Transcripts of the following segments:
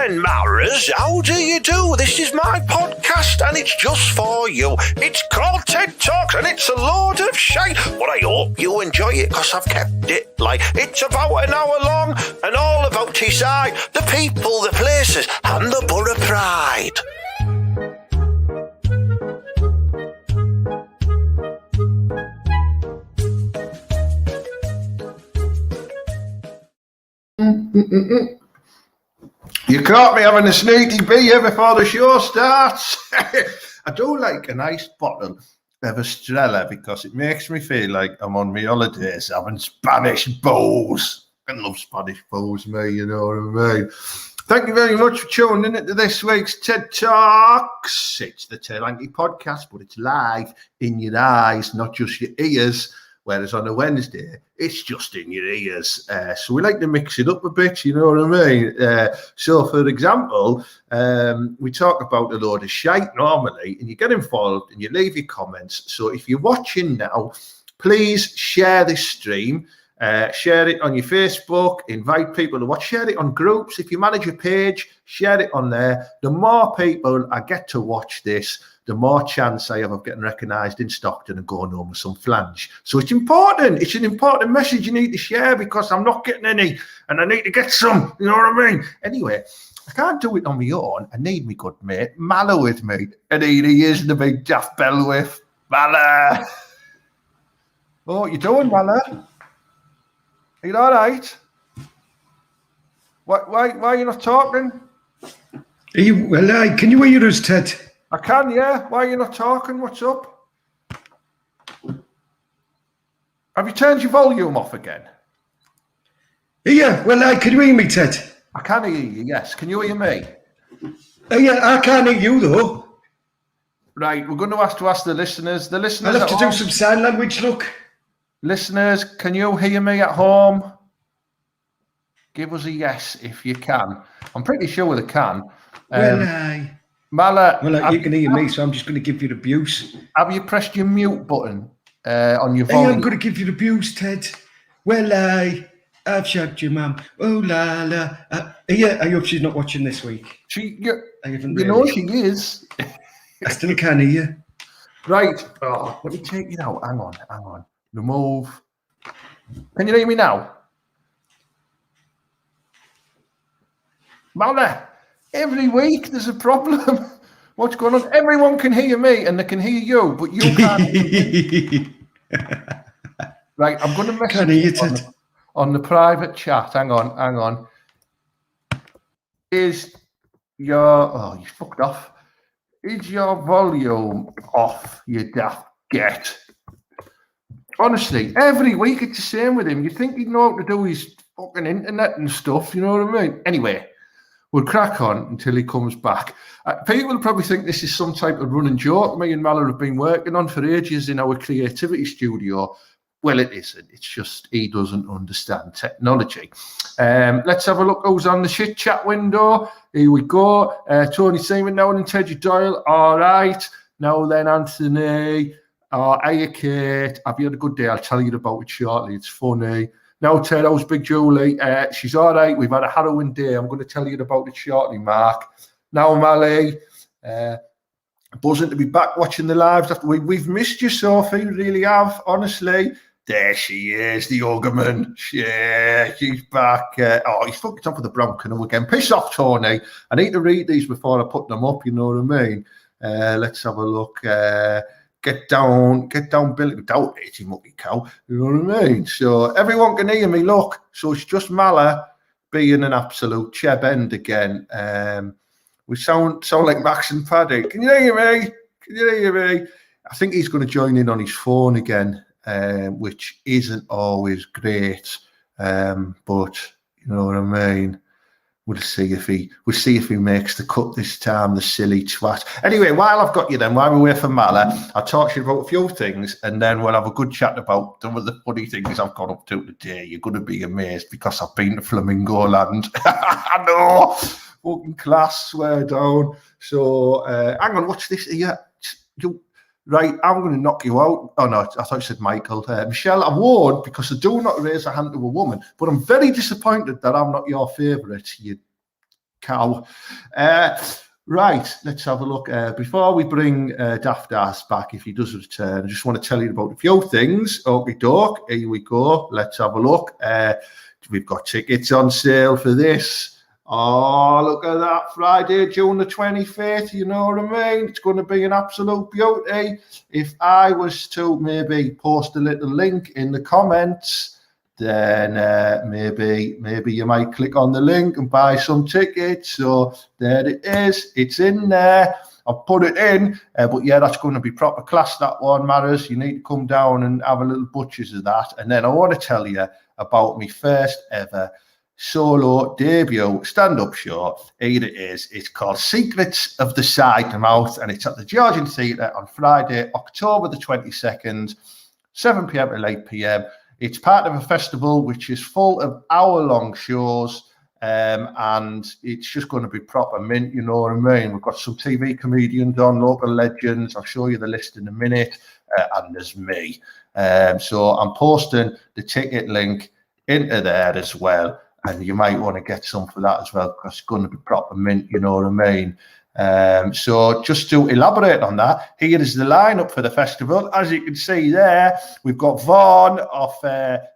and Maras, how do you do? This is my podcast and it's just for you. It's called TED Talks and it's a load of shite, but I hope you enjoy it because I've kept it like it's about an hour long and all about Teesside, the people, the places and the borough pride. You caught me having a sneaky beer before the show starts. I do like a nice bottle of Estrella because it makes me feel like I'm on my holidays having Spanish bowls. I love Spanish bowls, me, you know what I mean? Thank you very much for tuning in to this week's TED Talks. It's the Ted Lanky podcast, but it's live in your eyes, not just your ears. Whereas on a Wednesday, it's just in your ears. So we like to mix it up a bit, you know what I mean? So, for example, we talk about a load of shite normally, and you get involved and you leave your comments. So if you're watching now, please share this stream. Share it on your Facebook, invite people to watch, share it on groups. If you manage a page, share it on there. The more people I get to watch this, the more chance I have of getting recognised in Stockton and going home with some flange. So it's important. It's an important message you need to share because I'm not getting any and I need to get some. You know what I mean? Anyway, I can't do it on my own. I need my good mate, Mala, with me. And he is the big daft bell with Mala. Oh, what you doing, Mala? Are you all right? Why are you not talking? Are you, well, can you hear us, Ted? I can, yeah. Why are you not talking? What's up? Have you turned your volume off again? Yeah, well, can you hear me, Ted? I can hear you, yes. Can you hear me? Yeah, I can't hear you, though. Right, we're going to ask the listeners. The listeners I'll have to do some sign language, look. Listeners, can you hear me at home? Give us a yes if you can. I'm pretty sure they can. Mala, you can hear me, so I'm just going to give you the abuse. Have you pressed your mute button on your volume? I'm going to give you the abuse, Ted. I've shagged your mum. Oh, la, la. I hope she's not watching this week. You know she is. I still can't hear you. Right. Oh, let me take you out. Hang on. Remove. Can you hear me now? Mala, every week there's a problem. What's going on? Everyone can hear me and they can hear you, but you can't hear me. Right, I'm going to message on the private chat. Hang on. Is your... Oh, you fucked off. Is your volume off, you daft get? Honestly, every week it's the same with him. You think he'd know how to do his fucking internet and stuff, you know what I mean? Anyway, we'll crack on until he comes back. People will probably think this is some type of running joke me and Mala have been working on for ages in our creativity studio. Well, it isn't. It's just he doesn't understand technology. Let's have a look who's on the shit chat window. Here we go. Tony Seaman now and Teddy Doyle. All right. Now then, Anthony. Hiya, Kate. Have you had a good day? I'll tell you about it shortly. It's funny. Now, Ted, how's Big Julie? She's all right. We've had a harrowing day. I'm going to tell you about it shortly, Mark. Now, Mally, buzzing to be back watching the lives. We've missed you, Sophie. We really have, honestly. There she is, the Ogreman. Yeah, she's back. He's fucked up with the brown canoe again. Piss off, Tony. I need to read these before I put them up, you know what I mean? Let's have a look. Get down, Billy, without it, you mucky cow. You know what I mean? So everyone can hear me. Look, so it's just Mala being an absolute cheb end again. We sound like Max and Paddy. Can you hear me? I think he's going to join in on his phone again, which isn't always great. But you know what I mean? We'll see if he makes the cut this time, the silly twat. Anyway, while I've got you then, while we're away from Mala, I'll talk to you about a few things and then we'll have a good chat about some of the funny things I've got up to today. You're going to be amazed because I've been to Flamingo Land. I know, fucking class, swear down. So, hang on, watch this here. Right, I'm going to knock you out. Oh, no, I thought you said Michael. Michelle, I warned because I do not raise a hand to a woman, but I'm very disappointed that I'm not your favourite, you cow. Right, let's have a look. Before we bring Daft Ass back, if he does return, I just want to tell you about a few things. Okie doke, here we go. Let's have a look. We've got tickets on sale for this. Oh, look at that. Friday, June the 25th. You know what I mean? It's going to be an absolute beauty. If I was to maybe post a little link in the comments, then maybe you might click on the link and buy some tickets. So there it is. It's in there. I'll put it in. But yeah, that's going to be proper class, that one, Matters. You need to come down and have a little butchers of that. And then I want to tell you about my first ever solo debut stand-up show. Here it is. It's called Secrets of the Side to Mouth, and it's at the Georgian Theatre on Friday, October the 22nd, 7 p.m. to 8 p.m. It's part of a festival which is full of hour-long shows, and it's just going to be proper mint, you know what I mean? We've got some TV comedians on, local legends. I'll show you the list in a minute, and there's me. So I'm posting the ticket link into there as well, and you might want to get some for that as well, because it's going to be proper mint, you know what I mean? So just to elaborate on that, here is the lineup for the festival. As you can see there, we've got Vaughan off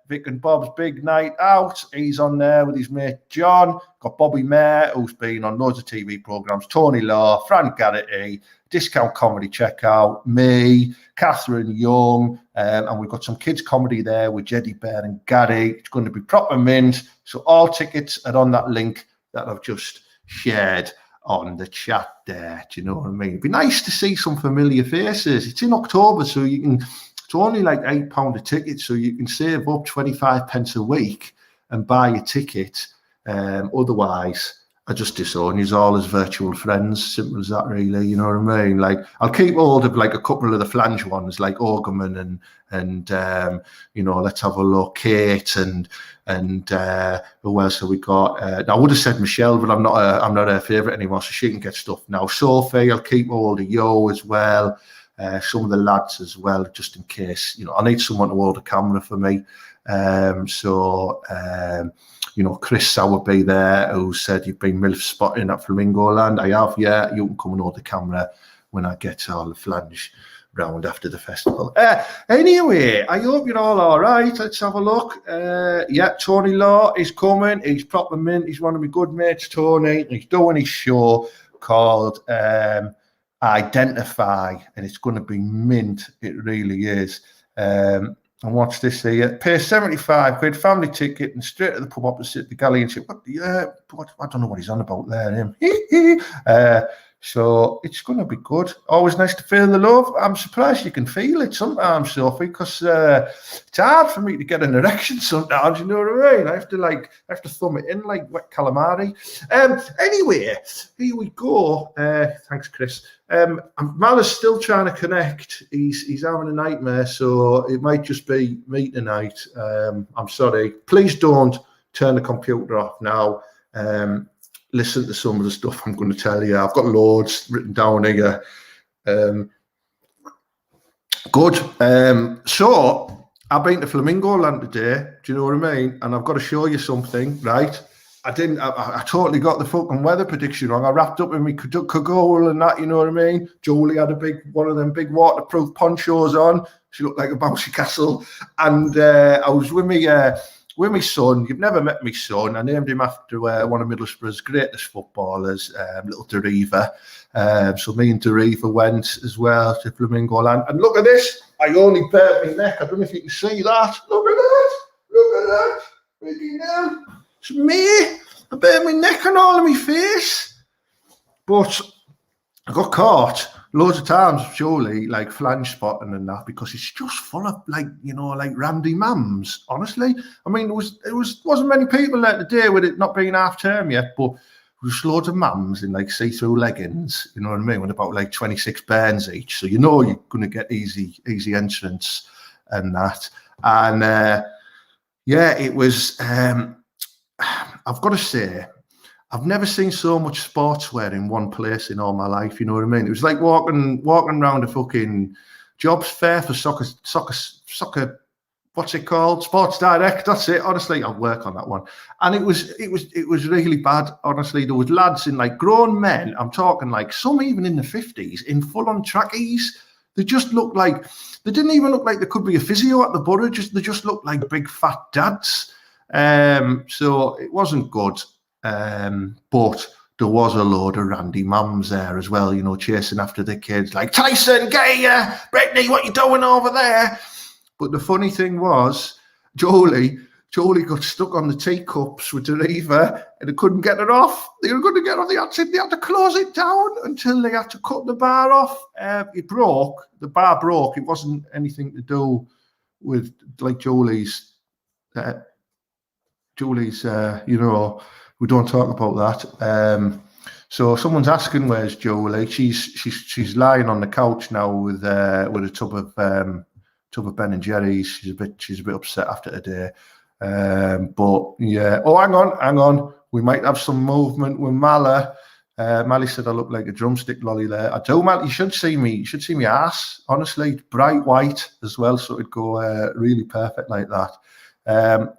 Vic and Bob's Big Night Out. He's on there with his mate John. Got Bobby Mayer, who's been on loads of TV programmes, Tony Law, Frank Garrity, Discount Comedy Checkout, me, Catherine Young, and we've got some kids comedy there with Jeddy Bear and Gary. It's going to be proper mint. So all tickets are on that link that I've just shared on the chat there. Do you know what I mean? It'd be nice to see some familiar faces. It's in October, so you can, it's only like £8 a ticket, so you can save up 25 pence a week and buy a ticket. Otherwise, I just disown you all as virtual friends. Simple as that, really. You know what I mean? Like, I'll keep hold of like a couple of the flange ones, like Orgerman and you know, let's have a look, Kate and who else have we got? I would have said Michelle, but I'm not her favourite anymore, so she can get stuff now. Sophie, I'll keep hold of Yo as well. Some of the lads as well, just in case. You know, I need someone to hold a camera for me. You know, Chris Sowerby there, who said you've been MILF spotting at Flamingo Land. I have, yeah. You can come and hold the camera when I get all the flange round after the festival. Anyway, I hope you're all right. Let's have a look. Yeah, Tony Law is coming. He's proper mint. He's one of my good mates, Tony. He's doing his show called Identify, and it's going to be mint. It really is. And watch this here. Pay 75 quid, family ticket, and straight to the pub opposite the galley and say, I don't know what he's on about there, him. So it's going to be good. Always nice to feel the love. I'm surprised you can feel it sometimes, Sophie, because it's hard for me to get an erection sometimes, you know what I mean? I have to thumb it in like wet calamari. Anyway, here we go. Thanks, Chris. Mal is still trying to connect. He's having a nightmare, so it might just be me tonight. I'm sorry. Please don't turn the computer off now. Listen to some of the stuff I'm going to tell you. I've got loads written down here. Good. So I've been to Flamingo Land today. Do you know what I mean? And I've got to show you something, right? I totally got the fucking weather prediction wrong. I wrapped up in my Kagol and that, you know what I mean? Julie had one of them big waterproof ponchos on. She looked like a bouncy castle. And I was with my son. You've never met my son. I named him after one of Middlesbrough's greatest footballers, little Deriva. So me and Deriva went as well to Flamingo Land. And look at this. I only burnt my neck. I don't know if you can see that. Look at that. Look at that. Ricky now. It's me. I burnt my neck and all of my face. But I got caught loads of times, surely, like flange spotting and that, because it's just full of like randy mums, honestly. I mean, wasn't many people there today with it not being half term yet, but there was loads of mums in like see-through leggings, you know what I mean, with about like 26 bands each. So you know you're gonna get easy entrance and that. And yeah, it was I've got to say, I've never seen so much sportswear in one place in all my life. You know what I mean? It was like walking around a fucking jobs fair for soccer what's it called? Sports Direct. That's it. Honestly, I'll work on that one. And it was really bad. Honestly, there was lads in like grown men. I'm talking like some even in the 50s in full-on trackies. They just looked like they didn't even look like there could be a physio at the borough. They just looked like big fat dads. So it wasn't good. But there was a load of randy mums there as well, you know, chasing after the kids like, Tyson, get here, Brittany, what you doing over there? But the funny thing was, Jolie got stuck on the teacups with the reaver and they couldn't get it off. They were going to get off. They had to close it down until they had to cut the bar off. It broke. The bar broke. It wasn't anything to do with like Jolie's, you know, we don't talk about that. So someone's asking, where's Jolie? She's lying on the couch now with a tub of Ben and Jerry's. She's a bit upset after today. But yeah. Oh, hang on. We might have some movement with Mala. Mally said I look like a drumstick lolly there. I do, Mal. You should see me. You should see me ass. Honestly, bright white as well, so it'd go really perfect like that.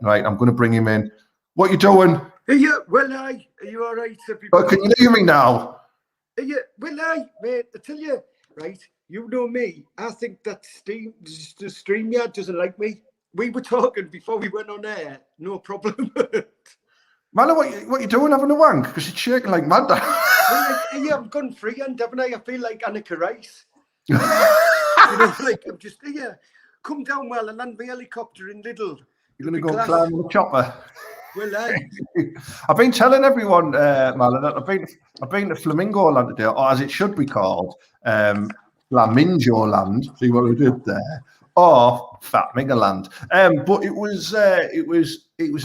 Right, I'm going to bring him in. What you doing? Yeah, well, are you all right, everybody? Oh, can you hear me now? Yeah, well, mate, I tell you, right, you know me. I think that the StreamYard doesn't like me. We were talking before we went on air. No problem. Mala, what you doing having a wank? Because it's shaking like mad. Yeah, I've gone freehand, haven't I? I feel like Annika Rice. You know, like I'm just come down while I land my helicopter in Lidl. You're going to go climb the chopper. Well, I've been telling everyone, Mala, that I've been to Flamingo Land today, or as it should be called, Flamingo Land. See what we did there, or Fat Land. But it was a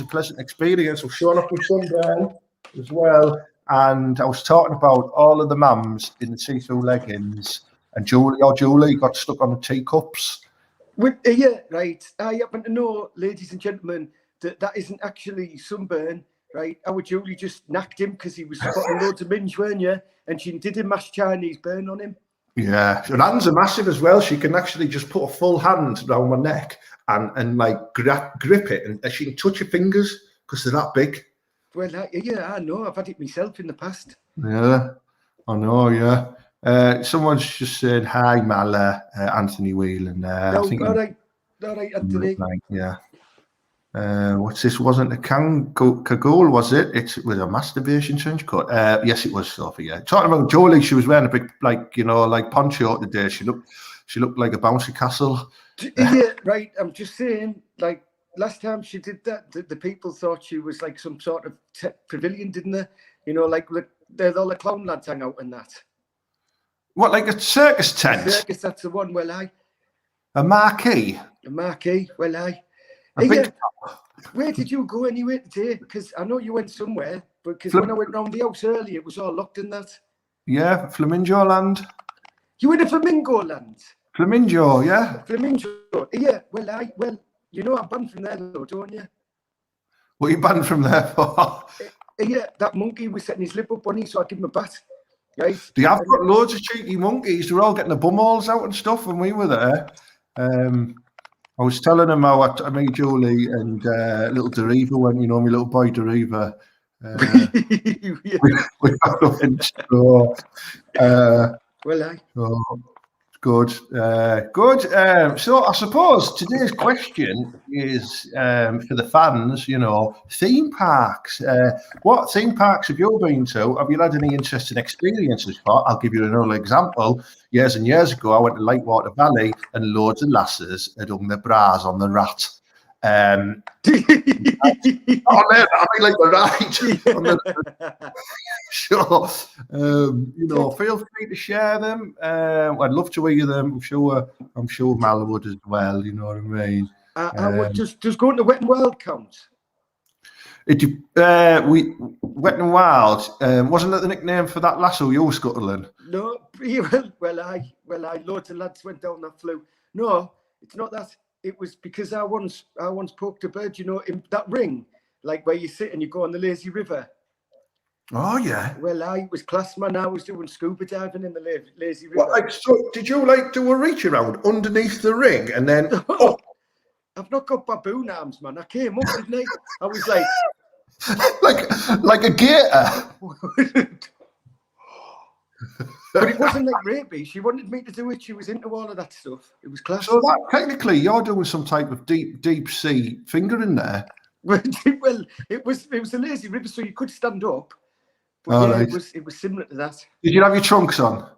pleasant experience. I've shown up with sunburn as well, and I was talking about all of the mums in the see-through leggings, and Julie got stuck on the teacups. Yeah, right. I happen to know, ladies and gentlemen, that isn't actually sunburn, right? Our Julie just knacked him because he was spotting loads of minge, weren't you? And she did a mashed Chinese burn on him. Yeah. Her hands are massive as well. She can actually just put a full hand around my neck and like grip it, and she can touch your fingers because they're that big. Well, yeah, I know. I've had it myself in the past. Yeah, I know, yeah. Someone's just said, hi, Mala, Anthony Whelan. No, I think all right, Anthony. Yeah. What's this? Wasn't a Kagul, was it? It's with a masturbation trench coat. Yes, it was, Sophie. Yeah. Talking about Jolie, she was wearing a big, like poncho today. She looked like a bouncy castle. Yeah, right. I'm just saying, like last time she did that, the people thought she was like some sort of pavilion, didn't they? You know, like there's all the clown lads hang out in that. What, like a circus tent? Circus, that's the one. Well, a marquee. A marquee. Well, where did you go anyway today? Because I know you went somewhere, but because when I went round the house earlier, it was all locked in that. Yeah, Flamingo Land. You went to Flamingo Land? Flamingo, yeah. Flamingo, yeah. Well, you know I'm banned from there though, don't you? What are you banned from there for? Yeah, that monkey was setting his lip up on me, so I give him a bat. Right? They have got loads of cheeky monkeys. They're all getting the bumholes out and stuff when we were there. I was telling him how I made Julie and little Deriva went, you know, my little boy Deriva. Good. So I suppose today's question is for the fans, you know, theme parks. What theme parks have you been to? Have you had any interesting experiences for? I'll give you another example. Years and years ago, I went to Lightwater Valley and loads of lasses had hung their bras on the rat. I mean, like the right. Sure. You know, feel free to share them. I'd love to hear them. I'm sure Mal would as well. You know what I mean? I would just going to Wet and Wild count. We Wet and Wild. Wasn't that the nickname for that lasso you were scuttling? No. Well, loads of lads went down that flew. No, it's not that. It was because I once poked a bird, you know, in that ring, like where you sit and you go on the lazy river. Oh yeah. Well, I was class man. I was doing scuba diving in the lazy river. What, like, so did you like do a reach around underneath the ring and then? I've not got baboon arms, man. I came up, didn't I? I was like, like a gator. but it wasn't like rapey. She wanted me to do it. She was into all of that stuff. It was class. So that technically you're doing some type of deep sea fingering there. Well, it was a lazy river, so you could stand up. But yeah, it was similar to that. Did you have your trunks on?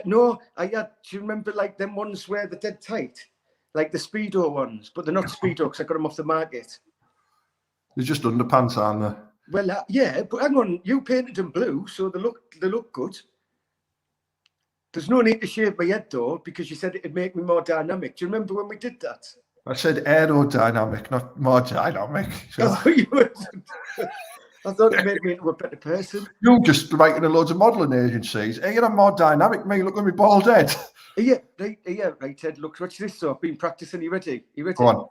No, I had. Do you remember like them ones where they're dead tight, like the Speedo ones? But they're not Speedo because I got them off the market. They're just underpants, aren't they? Well, yeah, but hang on, you painted them blue, so they look good. There's no need to shave my head though, because you said it'd make me more dynamic. Do you remember when we did that? I said aerodynamic, not more dynamic. So. I thought it made me into a better person. You're just writing a loads of modelling agencies. Hey, you're more dynamic. Me, look at me bald head. Yeah, right, Ted. Look, watch this. So I've been practicing. You ready? Go on.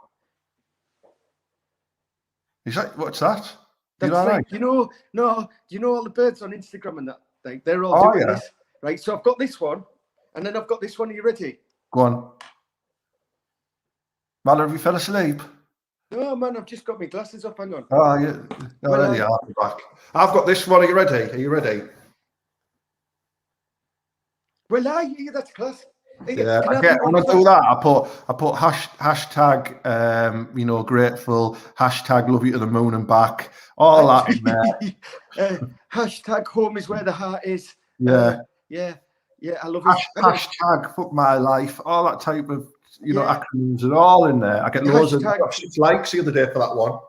Is that what's that? That's like, you know all the birds on Instagram and that, like they're all doing this, right? So I've got this one, and then I've got this one. Are you ready? Go on. Mallory, have you fell asleep? No, man, I've just got my glasses up. Hang on. Oh, yeah. No, there you are. Back. I've got this one. Are you ready? Are you ready? Well, yeah, that's class. Yeah, when I do that, I put hashtag grateful, hashtag love you to the moon and back, all that in there. Hashtag home is where the heart is. Yeah, I love it. Hashtag fuck my life, all that type of acronyms are all in there. I get loads of likes the other day for that one.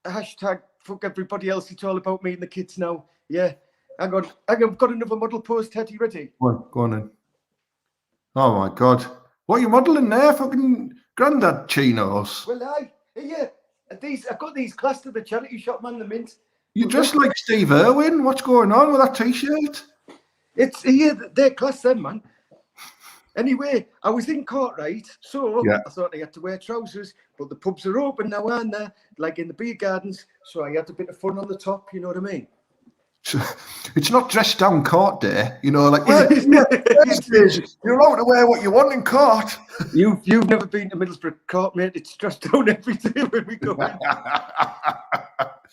Hashtag fuck everybody else. It's all about me and the kids now. Yeah, hang on. I've got another model post. Ted, you ready? Go on then. Oh my God. What are you modelling there? Fucking granddad chinos. Well, I've got these classed at the charity shop, man, the Mint. You're dressed like Steve Irwin. What's going on with that t-shirt? They're class then, man. Anyway, I was in court, right? So I thought I had to wear trousers, but the pubs are open now, aren't they? Like in the beer gardens. So I had a bit of fun on the top, you know what I mean? It's not dressed down court day, like you're allowed to wear what you want in court. You've never been to Middlesbrough court, mate. It's dressed down every day when we go in.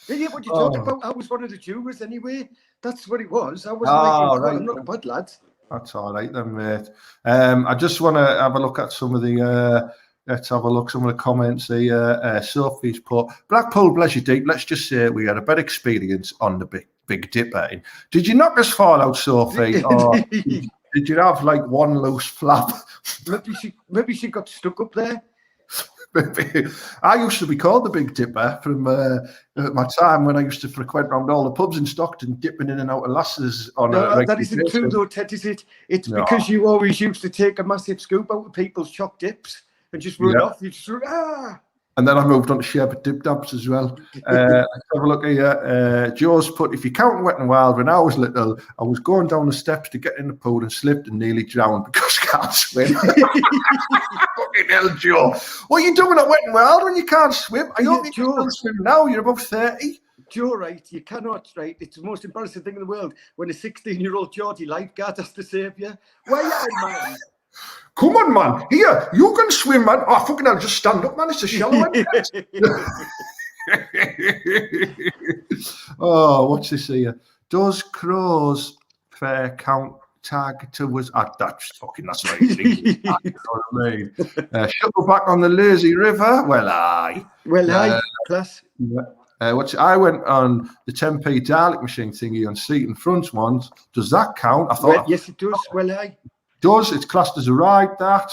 Yeah, what you talking about? I was one of the jurors anyway. That's what it was. I wasn't I'm not a bad lad. That's all right then, mate. I just want to have a look at some of the some of the comments. Sophie's put, Blackpool, bless you deep. Let's just say we had a better experience on the Big Dipper. Did you knock us fall out, Sophie? Or did you have like one loose flap? Maybe she got stuck up there. Maybe. I used to be called the Big Dipper from my time when I used to frequent around all the pubs in Stockton, dipping in and out of lasses on that isn't true though, Ted, is it? It's because you always used to take a massive scoop out of people's choc dips and just run off. You just And then I moved on to sherbet dip dabs as well. Let's have a look here. Joe's put, if you count Wet and Wild, when I was little, I was going down the steps to get in the pool and slipped and nearly drowned because I can't swim. Fucking hell, Joe. What are you doing at Wet and Wild when you can't swim? I hope you can swim now. You're above 30. Joe, right, you cannot, right? It's the most embarrassing thing in the world when a 16-year-old Geordie lifeguard has to save you. Why are you, man? Come on, man. Here, you can swim, man. Oh, fucking hell, just stand up, man. It's a shallow one. Oh, what's this here? Does Crow's fair count tag to was that's right. You know what I mean? Shuttle back on the lazy river. Well, aye, class. I went on the 10p Dalek machine thingy on seat and front ones. Does that count? I thought yes, it does. Well, aye. Does. It's classed as a ride, that.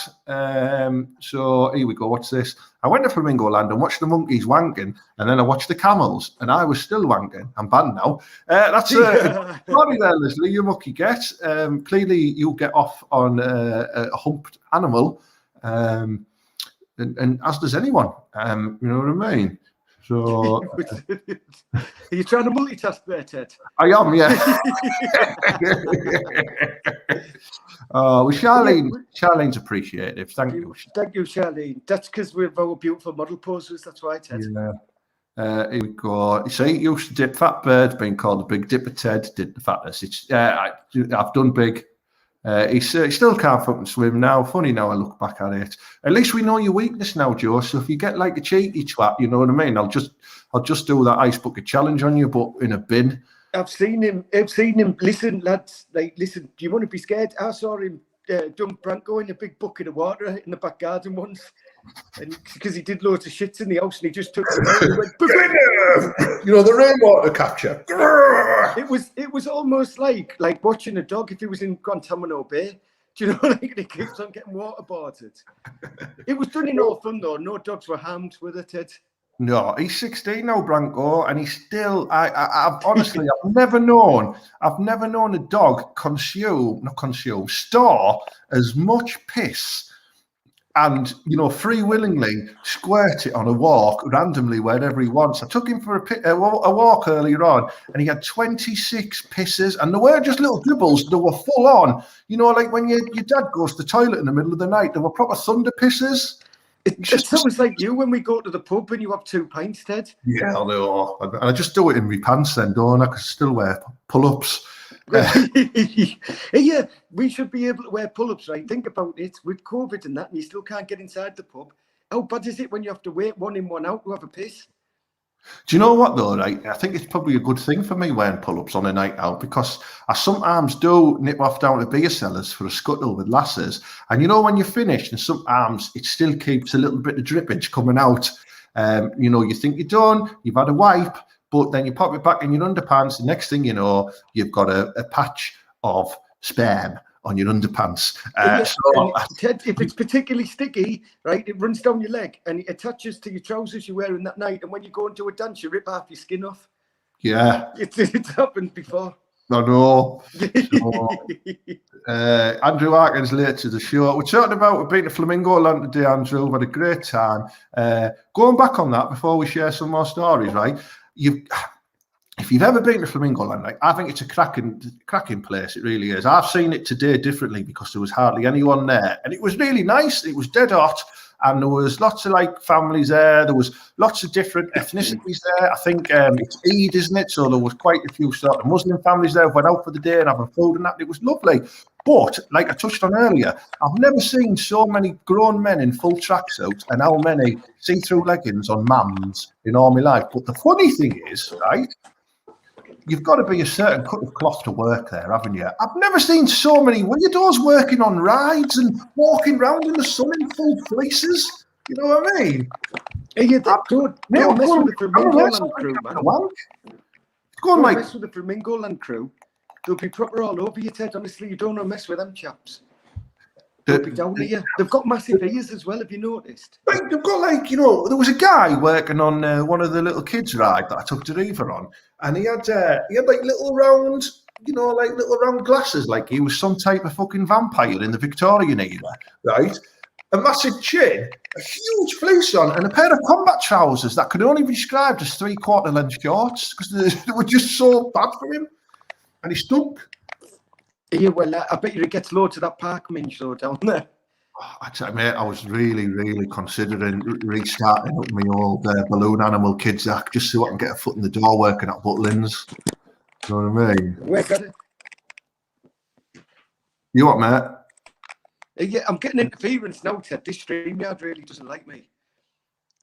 So here we go. What's this? I went to Flamingo Land and watched the monkeys wanking, and then I watched the camels, and I was still wanking. I'm banned now. That's sorry there, Leslie. You mucky get. Clearly, you get off on a humped animal, and as does anyone. You know what I mean? So, are you trying to multitask there, Ted? I am, yeah. Charlene's appreciative. Thank you. Thank you, Charlene. That's because we're our beautiful model posters. That's why, Ted. Yeah. Here we go. You see, used to dip fat birds, being called the Big Dipper. Ted did the fatness. I've done big. He still can't fucking swim now. Funny now I look back at it. At least we know your weakness now, Joe. So if you get like a cheeky twat, you know what I mean? I'll just do that ice bucket challenge on you, but in a bin. I've seen him. Listen, lads. Like, listen. Do you want to be scared? I saw him dunk Branko in a big bucket of water in the back garden once, and because he did loads of shits in the house, and he just took them out and went, you know, the rainwater capture. It was almost like watching a dog if he was in Guantanamo Bay. Do you know, like, he keeps on getting waterboarded. It was done in all fun though. No dogs were harmed with it, Ted. No, he's 16 now, Branko, and he's still. I've honestly, I've never known a dog store as much piss, and free willingly squirt it on a walk randomly wherever he wants. I took him for a walk earlier on, and he had 26 pisses, and they weren't just little dribbles; they were full on. Like when your dad goes to the toilet in the middle of the night, they were proper thunder pisses. It sounds like you when we go to the pub and you have 2 pints, Ted. Yeah, I know. And I just do it in my pants then, don't I? I can still wear pull-ups. Yeah, we should be able to wear pull-ups, right? Think about it. With COVID and that, and you still can't get inside the pub. How bad is it when you have to wait 1 in, 1 out to have a piss? Do you know what, though, right? I think it's probably a good thing for me wearing pull-ups on a night out, because I sometimes do nip off down to beer cellars for a scuttle with lasses. And when you're finished, and sometimes it still keeps a little bit of drippage coming out. You think you're done, you've had a wipe, but then you pop it back in your underpants. The next thing you know, you've got a patch of sperm on your underpants. Ted, if it's particularly sticky, right, it runs down your leg and it attaches to your trousers you're wearing that night. And when you go into a dance, you rip half your skin off. Yeah. It's happened before. I know. Andrew Harkin's late to the show. We're talking about we've been to Flamingo Land today, Andrew. We've had a great time. Going back on that before we share some more stories, right? If you've ever been to Flamingo Land, I think it's a cracking place. It really is. I've seen it today differently because there was hardly anyone there, and it was really nice. It was dead hot, and there was lots of families there. There was lots of different ethnicities there. I think it's Eid, isn't it? So there was quite a few sort of Muslim families there who went out for the day and having food and that. It was lovely. But like I touched on earlier, I've never seen so many grown men in full tracksuits and how many see-through leggings on mams in all my life. But the funny thing is, right, you've got to be a certain cut of cloth to work there, haven't you? I've never seen so many weirdos working on rides and walking around in the sun in full fleeces. You know what I mean? Yeah, don't mess with the Flamingo Land crew, man. Don't mess with the Flamingo Land crew. They'll be proper all over you, Ted. Honestly, you don't want to mess with them chaps. They'll be down here. They've got massive ears as well, have you noticed? They've got there was a guy working on one of the little kids' ride that I took Deriva on, and he had little round, little round glasses, like he was some type of fucking vampire in the Victorian era, right? A massive chin, a huge fleece on, and a pair of combat trousers that could only be described as 3/4 length shorts because they were just so bad for him, and he stunk. Yeah, well, I bet you it gets loads of that park minge though down there. I tell you, mate, I was really, really considering restarting up my old balloon animal kids act just so I can get a foot in the door working at Butlins. You know what I mean? Where's that? You what, mate? Yeah, I'm getting interference now, Ted. This StreamYard really doesn't like me.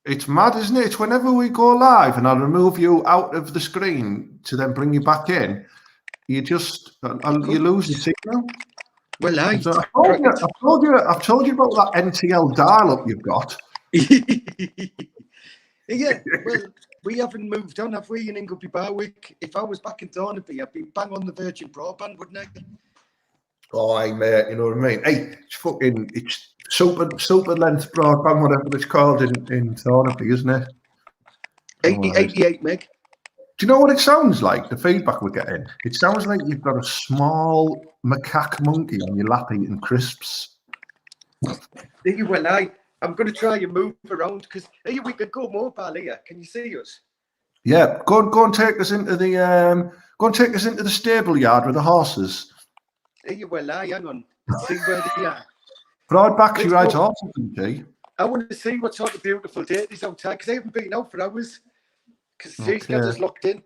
It's mad, isn't it? It's whenever we go live and I remove you out of the screen to then bring you back in, you lose the signal. Well, I've told you about that NTL dial-up you've got. Yeah, well, we haven't moved on, have we, in Ingleby Barwick? If I was back in Thornaby, I'd be bang on the Virgin broadband, wouldn't I? Oh, hey, mate, you know what I mean? Hey, it's super length broadband, whatever it's called in Thornaby, isn't it? 88 meg. Do you know what it sounds like, the feedback we're getting? It sounds like you've got a small macaque monkey on your lap eating crisps. Well, I'm going to try and move around because we could go mobile here. Can you see us? Yeah, go and take us into the stable yard with the horses. Well, hang on. See where they are. Broadback's right horses, isn't he? I want to see what sort of beautiful day it is outside because I haven't been out for hours. Because she's got us locked in.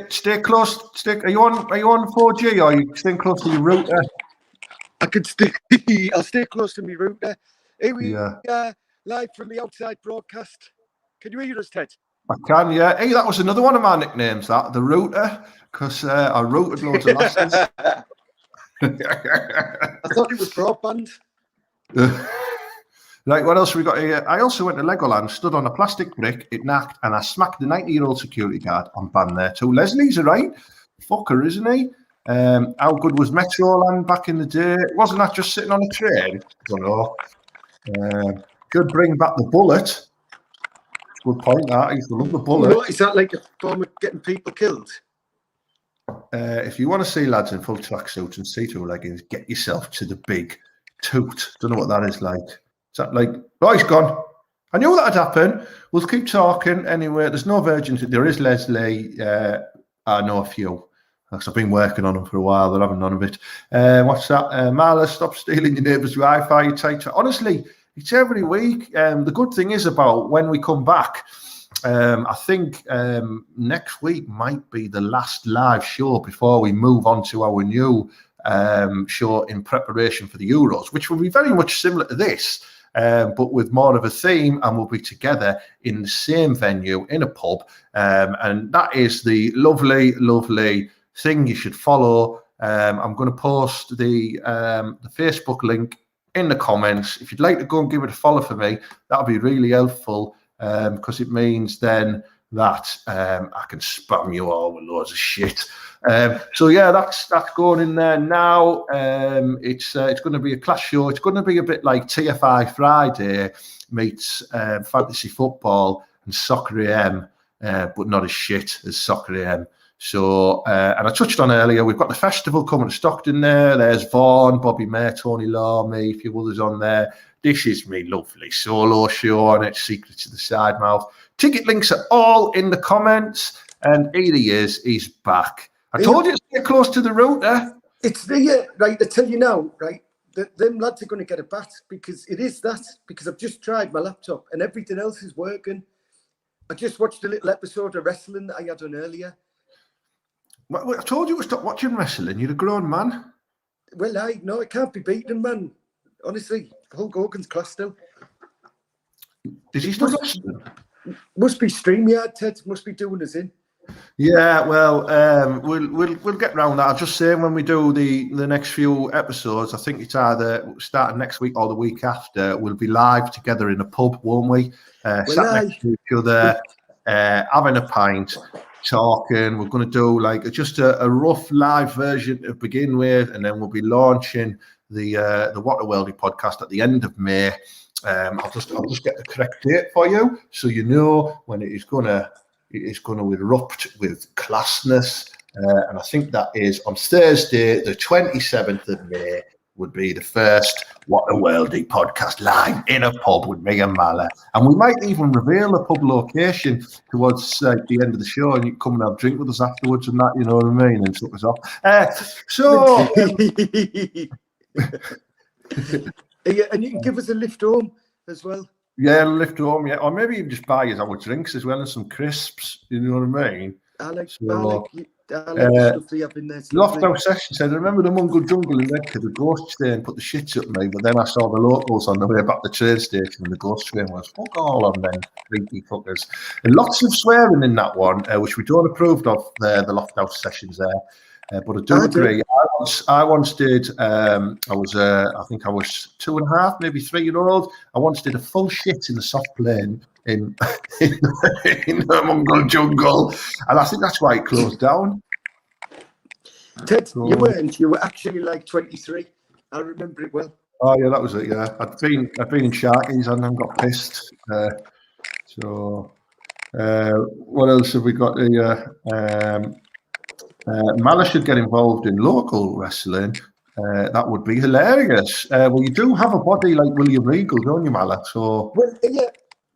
Stay close. Are you on 4G or are you staying close to your router? I could stay. I'll stay close to my router. Here we are, live from the outside broadcast. Can you hear us, Ted? I can, yeah. Hey, that was another one of my nicknames, that, the router, because I routed loads of lasses. I thought it was broadband. Right, what else have we got here? I also went to Legoland, stood on a plastic brick, it knacked, and I smacked the 90-year-old security guard on band there too. Leslie's a right fucker, isn't he? How good was Metroland back in the day? Wasn't that just sitting on a train? I don't know. Could bring back the bullet. Good point, that. I used to love the bullet. What, is that like a form of getting people killed? If you want to see lads in full tracksuits and see-through leggings, get yourself to the big toot. Don't know what that is like. Is that like, oh, he's gone. I knew that'd happen. We'll keep talking anyway. There's no urgency. There is Leslie. I know a few. Because I've been working on them for a while. They're having none of it. What's that? Marla, stop stealing your neighbour's Wi-Fi. You take to... Honestly, it's every week. The good thing is about when we come back, I think next week might be the last live show before we move on to our new show in preparation for the Euros, which will be very much similar to this, but with more of a theme, and we'll be together in the same venue in a pub. And that is the lovely, lovely thing you should follow. I'm going to post the Facebook link in the comments. If you'd like to go and give it a follow for me, that'll be really helpful, because it means then that I can spam you all with loads of shit. So yeah, that's going in there now. It's going to be a class show. It's going to be a bit like TFI Friday meets fantasy football and Soccer AM, but not as shit as Soccer AM. So, and I touched on earlier, we've got the festival coming to Stockton there. There's Vaughan, Bobby Mayer, Tony Law, me, a few others on there. This is me lovely solo show on it, Secrets of the Side Mouth. Ticket links are all in the comments, and here he is, he's back. I told you to stay close to the router. It's the, right, I tell you now, right, them lads are going to get a bat, because it is that, because I've just tried my laptop and everything else is working. I just watched a little episode of wrestling that I had on earlier. I told you to stop watching wrestling. You're a grown man. Well, I can't be beaten, man. Honestly, Hulk Hogan's class still. Is he still wrestling? Must be StreamYard, Ted. Must be doing us in. Yeah, well, we'll get round that. I'll just say when we do the next few episodes, I think it's either starting next week or the week after, we'll be live together in a pub, won't we? Sat next to each other, having a pint, talking. We're going to do like just a rough live version to begin with, and then we'll be launching the What a Worldie podcast at the end of May. I'll just get the correct date for you, so you know when it is going to erupt with classness. And I think that is on Thursday, the 27th of May. Would be the first What a Worldie podcast live in a pub with me and Mala. And we might even reveal a pub location towards the end of the show, and you can come and have a drink with us afterwards and that, you know what I mean, and suck us off. And you can give us a lift home as well. Yeah, lift home, yeah. Or maybe even just buy us our drinks as well and some crisps, you know what I mean? I like the stuff they have in there. Lofthouse Session said, I remember the Mongol Jungle in Redcar, the ghost train put the shits up me, but then I saw the locals on the way back to the train station and the ghost train was fuck all on them, freaky fuckers. And lots of swearing in that one, which we don't approve of, the Lofthouse Sessions there. But I do agree. I once did, I think I was 2.5, maybe 3-year-old. I once did a full shit in the soft plane in the Mongol Jungle, and I think that's why it closed down. Ted, you weren't. You were actually like 23. I remember it well. Oh yeah, that was it. Yeah, I'd been in Sharkies and then got pissed. What else have we got here? Mala should get involved in local wrestling. That would be hilarious. Well, you do have a body like William Regal, don't you, Mala? So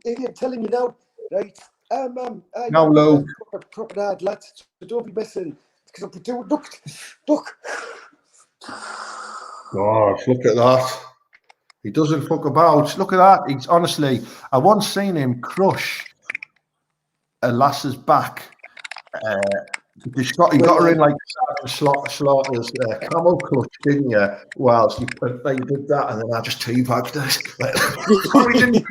I'm telling you now, right? Now, Lou. Proper hard, lads. So don't be messing. Because I'm doing. Look. Gosh, look at that. He doesn't fuck about. Look at that. He's honestly, I once seen him crush a lass's back You got her in like Slaughter's camel clutch, didn't you? Whilst you did that, and then I just teabagged her. We didn't,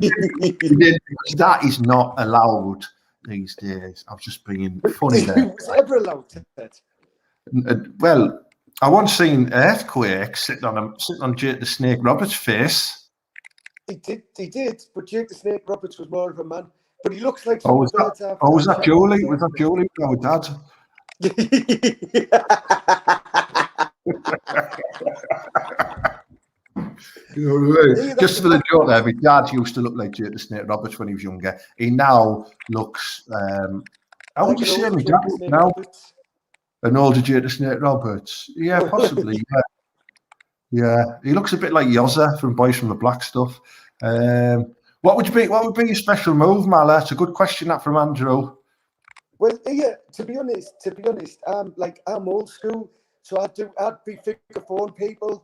because that is not allowed these days. I was just being funny there. Was it ever allowed, Ted? Well, I once seen Earthquake sitting on Jake the Snake Roberts' face. He did, but Jake the Snake Roberts was more of a man. But he looks like Was that Julie? Was that Julie? Oh, Dad. You know what I mean? Just for the joke there, my dad used to look like Jake the Snake Roberts when he was younger. He now looks, how would you say my dad now? An older Jake the Snake Roberts? Yeah, possibly. Yeah, he looks a bit like Yozza from Boys from the Black Stuff. What would be your special move, Mala? It's a good question, that, from Andrew. Well, yeah, to be honest, I'm old school, so I'd be figure four people.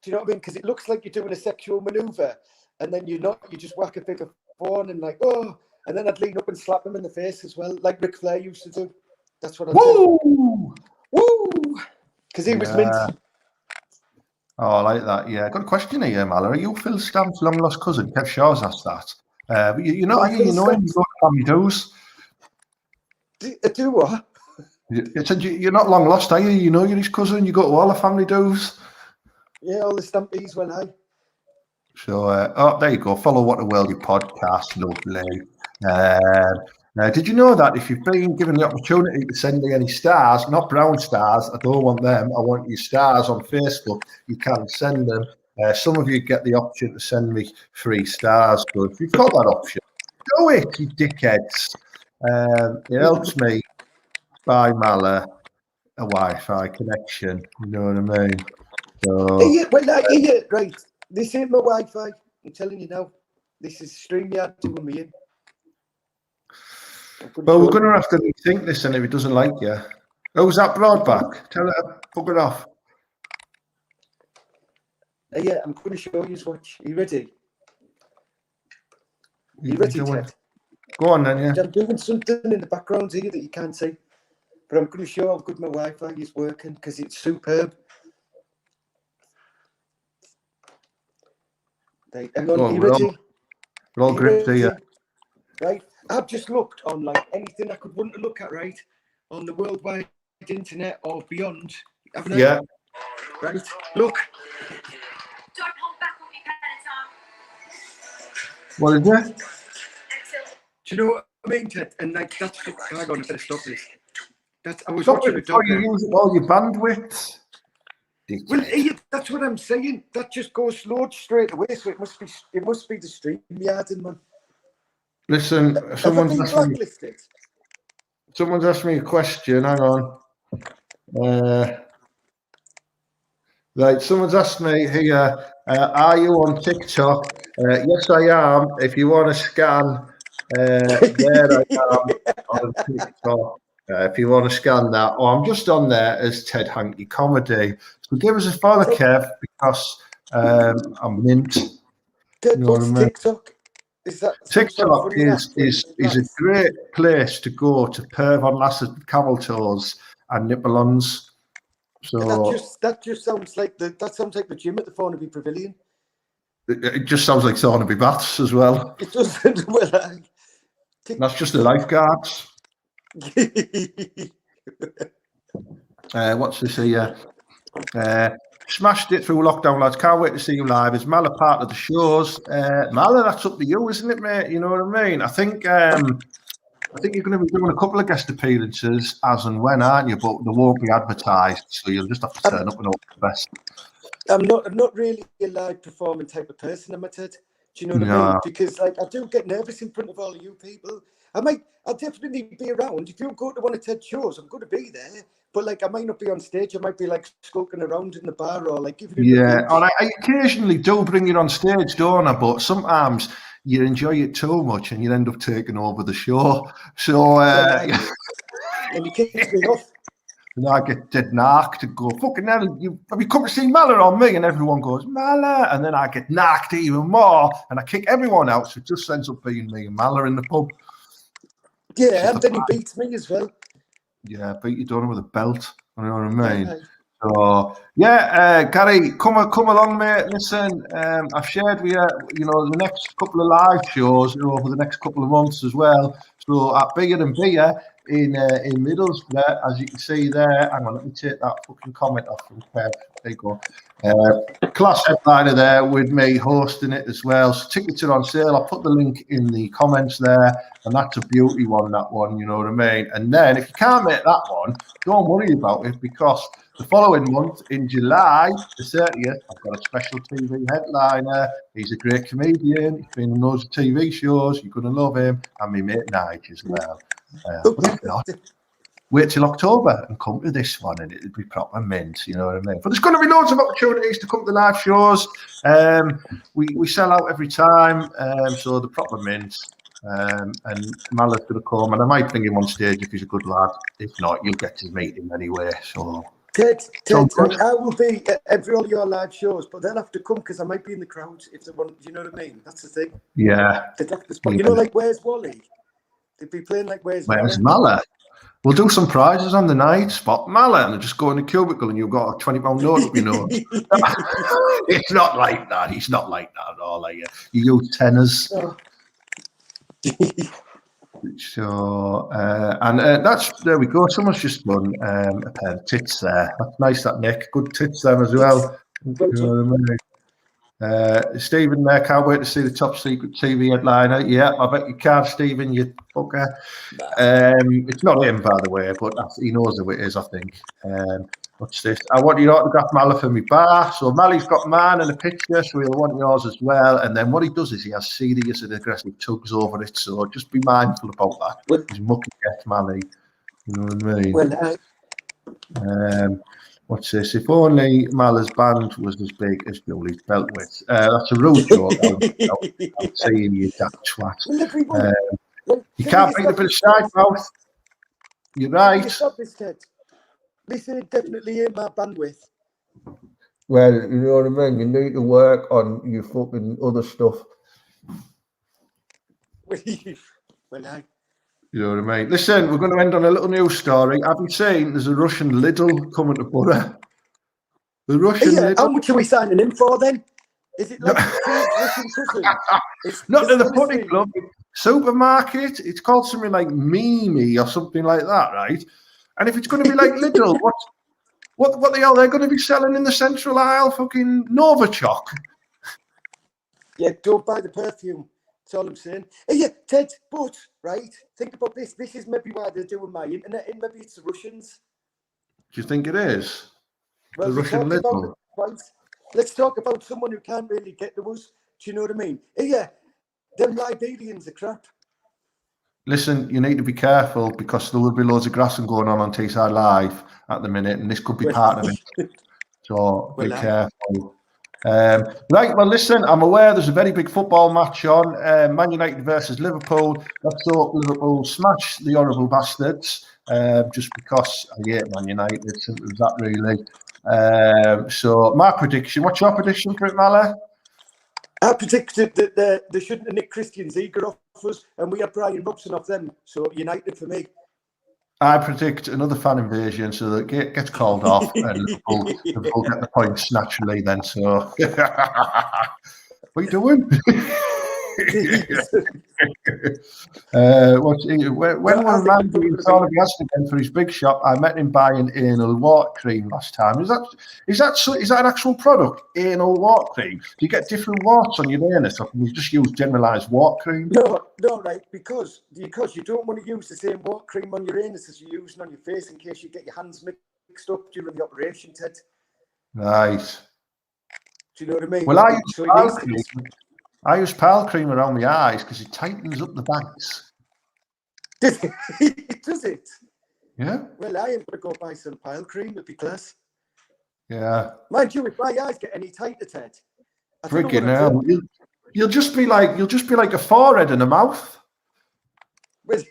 Do you know what I mean? Because it looks like you're doing a sexual maneuver, and then you're not. You just whack a figure four and like, oh, and then I'd lean up and slap him in the face as well, like Ric Flair used to do. That's what I'd do. Woo! Because he was mint. Oh, I like that. Yeah, got a question here, Mala. Are you Phil Stamp's long lost cousin? Kev Shaw's asked that. You know him. You go to family do's. Do what? You're not long lost, are you? You know you're his cousin. You go to all the family do's. Yeah, all the Stampies went high. So, there you go. Follow What the World, your podcast. Lovely. Did you know that if you've been given the opportunity to send me any stars, not brown stars, I don't want them, I want your stars on Facebook, you can send them. Some of you get the option to send me 3 stars. But if you've got that option, do it, you dickheads. It helps me buy Mala a Wi-Fi connection. You know what I mean? So, right. This ain't my Wi-Fi. I'm telling you now. This is StreamYard doing me in. Well, we're going to have to rethink this, and if it doesn't like you. Who's that broadback? Tell her to fuck it off. Yeah, I'm going to show you watch. Are you ready? Are you ready, Ted? Go on then, yeah. I'm doing something in the background here that you can't see. But I'm going to show how good my Wi-Fi is working because it's superb. Right, hang on, are you ready? We're all gripped here. Right, I've just looked on like anything I could want to look at, right? On the worldwide internet or beyond. Haven't I? Yeah. Right, look. Don't hold back on your pen, Tom. What is it? Do you know what I mean, Ted? And like that's just, hang on, I better stop this. I was Stop watching it before you use all your bandwidth. Well, that's what I'm saying. That just goes load straight away. So it must be the StreamYard, man. Listen, someone's asked me a question. Hang on. Right, someone's asked me here, are you on TikTok? Yes, I am. If you want to scan where I am on TikTok, if you want to scan that, I'm just on there as Ted Hankey Comedy. So give us a follow, Kev, because I'm mint. You know what I mean? TikTok? Is that TikTok is a great place to go to perv on lasses with camel toes and nipple-ons. So that just sounds like the gym at the Thornaby Pavilion. It just sounds like Thornaby Baths as well. It doesn't. Well, that's just the lifeguards. What's this here? Smashed it through lockdown, lads. Can't wait to see you live. Is Mala part of the shows? Mala, that's up to you, isn't it, mate? You know what I mean? I think you're going to be doing a couple of guest appearances as and when, aren't you? But they won't be advertised, so you'll just have to turn up and hope for the best. I'm not really a live performing type of person, am I, Ted? Do you know what I mean? Because like I do get nervous in front of all of you people. I'll definitely be around. If you go to one of Ted's shows, I'm going to be there. But like I might not be on stage. I might be like skulking around in the bar or like giving you. Yeah, and I occasionally do bring you on stage, don't I? But sometimes you enjoy it too much and you end up taking over the show. So and you kick me off. And I get dead narked and go, fucking hell, have you come to see Mala on me? And everyone goes, Mala. And then I get narked even more and I kick everyone out. So it just ends up being me and Mala in the pub. Yeah, and then he beats me as well. Yeah, beat you down with a belt. You know what I mean? Right. So yeah, Gary, come along, mate. Listen, I've shared with you, the next couple of live shows over the next couple of months as well. So at Bigger and Beer in Middlesbrough, as you can see there. Hang on, let me take that fucking comment off from Kev. There you go. Class headliner there with me hosting it as well. So tickets are on sale. I'll put the link in the comments there, and that's a beauty one. That one, you know what I mean. And then if you can't make that one, don't worry about it, because the following month, in July the 30th, I've got a special TV headliner. He's a great comedian. He's been on loads of TV shows. You're going to love him. And my mate Nige as well. But if not, wait till October and come to this one, and it'll be proper mint, you know what I mean? But there's going to be loads of opportunities to come to the live shows. We sell out every time, so the proper mint. And Mala's going to come, and I might bring him on stage if he's a good lad. If not, you'll get to meet him anyway. So Ted, I will be at all your live shows, but they'll have to come because I might be in the crowd if they want. You know what I mean? That's the thing. Yeah. They'd have to spot. You know, like Where's Wally? They'd be playing like Where's Mala? We'll do some prizes on the night. Spot Mala, and just go in the cubicle, and you've got a £20 note up your nose. It's not like that. He's not like that at all. Like you use tenors. Oh. So and that's, there we go. Someone's just done a pair of tits there. That's nice, that Nick. Good tits them as well. Stephen there, can't wait to see the Top Secret TV headliner. Yeah, I bet you can, Stephen, you fucker. It's not him, by the way, but he knows who it is, I think. What's this? I want you to autograph Mala for me bar. So Mally's got mine and a picture, so he'll want yours as well. And then what he does is he has serious and aggressive tugs over it. So just be mindful about that. He's mucky get Mally. You know what I mean? Well, what's this? If only Mala's band was as big as Julie's belt width. That's a rude joke. I'm saying you that twat. You can't beat a bit of side mouth. You're right. This is definitely in my bandwidth. Well, you know what I mean? You need to work on your fucking other stuff. Well, You know what I mean? Listen, we're going to end on a little news story. Have you seen there's a Russian Lidl coming to Borough? The Russian Lidl. How much are we signing in for then? Is it like Russian cousins? Not in the pudding club. Supermarket. It's called something like Mimi or something like that, right? And if it's going to be like Lidl, what the hell they're going to be selling in the central aisle? Fucking Novichok. Yeah, don't buy the perfume. That's all I'm saying. Yeah, Ted, but, right, think about this. This is maybe why they're doing my internet in. Maybe it's the Russians. Do you think it is? Well, the Russian Lidl? Let's talk about someone who can't really get to us. Do you know what I mean? Yeah, them Liberians are crap. Listen, you need to be careful, because there will be loads of grassing going on Teesside Live at the minute, and this could be part of it. So be careful. Right, well, listen, I'm aware there's a very big football match on. Man United versus Liverpool. Let's hope Liverpool smash the horrible bastards, just because I hate Man United. Simple as that, really. So my prediction. What's your prediction for it, Mala? I predicted that they shouldn't have nicked Christian's eager off us, and we had Brian Robson off them. So United for me. I predict another fan invasion, so that it gets called off, and Liverpool get the points naturally. Then, so what are you doing? When was man being thought of again for his big shop? I met him buying anal wart cream last time. Is that an actual product? Anal wart cream? Do you get different warts on your anus, or can you just use generalised wart cream? No, right, because you don't want to use the same wart cream on your anus as you're using on your face in case you get your hands mixed up during the operation, Ted. Right. Do you know what I mean? Well, I use pal cream around my eyes because it tightens up the bags. Does it? Yeah. Well, I am going to go buy some pile cream. It'd be class. Yeah. Mind you, if my eyes get any tighter, Ted, freaking hell, you'll just be like a forehead and a mouth. Well,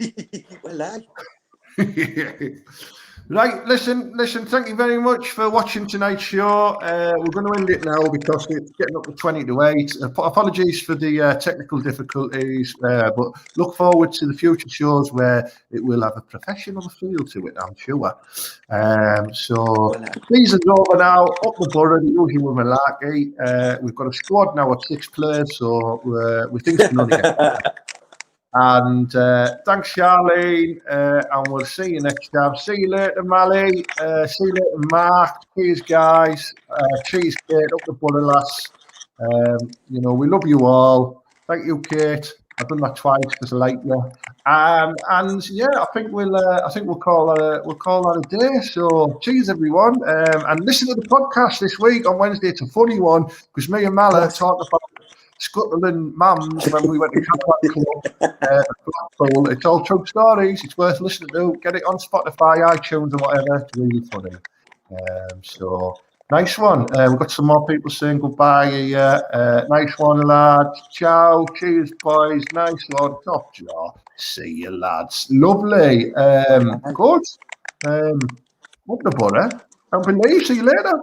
Right, listen, thank you very much for watching tonight's show. We're going to end it now because it's getting up to 20 to 8. Apologies for the technical difficulties, but look forward to the future shows where it will have a professional feel to it, I'm sure. So, season's over now, up the borough, the usual malarkey. We've got a squad now of 6 players, so we think it's going to get better. And thanks, Charlene, and we'll see you next time. See you later, Mally. See you later, Mark. Cheers, guys. Cheers, Kate, up the borough, lass. You know, we love you all. Thank you, Kate. I've done that twice because I like you. And yeah, I think we'll call that a day. So cheers, everyone. And listen to the podcast this week on Wednesday. It's a funny one because me and Mala talked about scuttling mums when we went to Club Blackpool. It's all true stories. It's worth listening to. Get it on Spotify, iTunes, and whatever. It's really funny. So nice one. We've got some more people saying goodbye here. Nice one, lads. Ciao. Cheers, boys. Nice one. Top jaw. See you, lads. Lovely. Good. Up the borough. Don't believe. See you later.